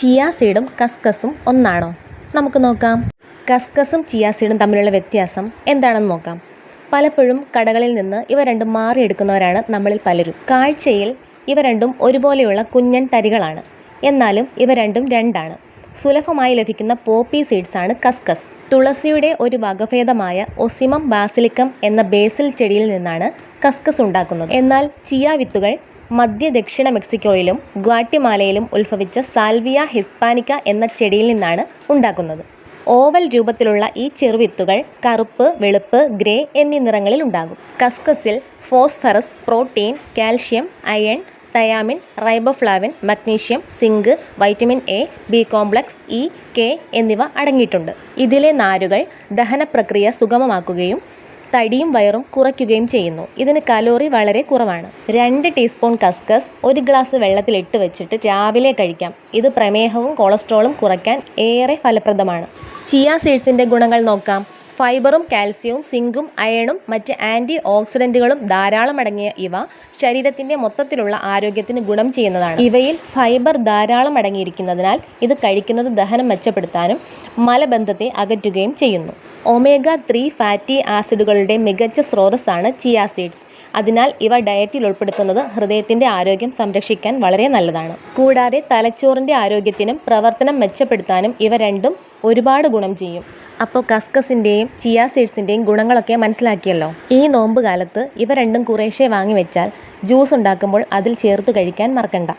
Chia സീഡും കസ്കസും ഒന്നാണോ? നമുക്ക് നോക്കാം. കസ്കസും ചിയ സീഡും തമ്മിലുള്ള വ്യത്യാസം എന്താണെന്ന് നോക്കാം. പലപ്പോഴും കടകളിൽ നിന്ന് ഇവ രണ്ടും മാറിയെടുക്കുന്നവരാണ് നമ്മളിൽ പലരും. കാഴ്ചയിൽ ഇവ രണ്ടും ഒരുപോലെയുള്ള കുഞ്ഞൻ തരികളാണ്. എന്നാലും ഇവ രണ്ടും രണ്ടാണ്. സുലഭമായി ലഭിക്കുന്ന പോപ്പി സീഡ്സാണ് കസ്കസ്. തുളസിയുടെ ഒരു വകഭേദമായ ഒസിമം ബാസിലിക്കം എന്ന ബേസിൽ ചെടിയിൽ നിന്നാണ് കസ്കസ് ഉണ്ടാക്കുന്നത്. എന്നാൽ ചിയ വിത്തുകൾ മധ്യ ദക്ഷിണ മെക്സിക്കോയിലും ഗ്വാട്ടിമാലയിലും ഉത്ഭവിച്ച സാൽവിയ ഹിസ്പാനിക്ക എന്ന ചെടിയിൽ നിന്നാണ് ഉണ്ടാക്കുന്നത്. ഓവൽ രൂപത്തിലുള്ള ഈ ചെറുവിത്തുകൾ കറുപ്പ്, വെളുപ്പ്, ഗ്രേ എന്നീ നിറങ്ങളിൽ ഉണ്ടാകും. കസ്കസിൽ phosphorus, protein, calcium, iron, thiamine, riboflavin, magnesium, zinc, vitamin A, B complex, E, K എന്നിവ അടങ്ങിയിട്ടുണ്ട്. ഇതിലെ നാരുകൾ ദഹനപ്രക്രിയ സുഗമമാക്കുകയും തടിയും വയറും കുറയ്ക്കുകയും ചെയ്യുന്നു. ഇതിന് കലോറി വളരെ കുറവാണ്. 2 ടീസ്പൂൺ കസ്കസ് 1 ഗ്ലാസ് വെള്ളത്തിൽ ഇട്ട് വെച്ചിട്ട് രാവിലെ കഴിക്കാം. ഇത് പ്രമേഹവും കൊളസ്ട്രോളും കുറയ്ക്കാൻ ഏറെ ഫലപ്രദമാണ്. ചിയ സീഡ്സിൻ്റെ ഗുണങ്ങൾ നോക്കാം. ഫൈബറും കാൽസ്യവും സിങ്കും അയണും മറ്റ് ആൻറ്റി ഓക്സിഡൻറ്റുകളും ധാരാളം അടങ്ങിയ ഇവ ശരീരത്തിൻ്റെ മൊത്തത്തിലുള്ള ആരോഗ്യത്തിന് ഗുണം ചെയ്യുന്നതാണ്. ഇവയിൽ ഫൈബർ ധാരാളം അടങ്ങിയിരിക്കുന്നതിനാൽ ഇത് കഴിക്കുന്നത് ദഹനം മെച്ചപ്പെടുത്താനും മലബന്ധത്തെ അകറ്റുകയും ചെയ്യുന്നു. ഒമേഗ 3 ഫാറ്റി ആസിഡുകളുടെ മികച്ച സ്രോതസ്സാണ് ചിയ സീഡ്സ്. അതിനാൽ ഇവ ഡയറ്റിൽ ഉൾപ്പെടുത്തുന്നത് ഹൃദയത്തിൻ്റെ ആരോഗ്യം സംരക്ഷിക്കാൻ വളരെ നല്ലതാണ്. കൂടാതെ തലച്ചോറിൻ്റെ ആരോഗ്യത്തിനും പ്രവർത്തനം മെച്ചപ്പെടുത്താനും ഇവ രണ്ടും ഒരുപാട് ഗുണം ചെയ്യും. അപ്പോൾ കസ്കസിൻ്റെയും ചിയ സീഡ്സിൻ്റെയും ഗുണങ്ങളൊക്കെ മനസ്സിലാക്കിയല്ലോ. ഈ നോമ്പ് കാലത്ത് ഇവ രണ്ടും കുറേശ്ശെ വാങ്ങി വെച്ചാൽ ജ്യൂസ് ഉണ്ടാക്കുമ്പോൾ അതിൽ ചേർത്ത് കഴിക്കാൻ മറക്കണ്ട.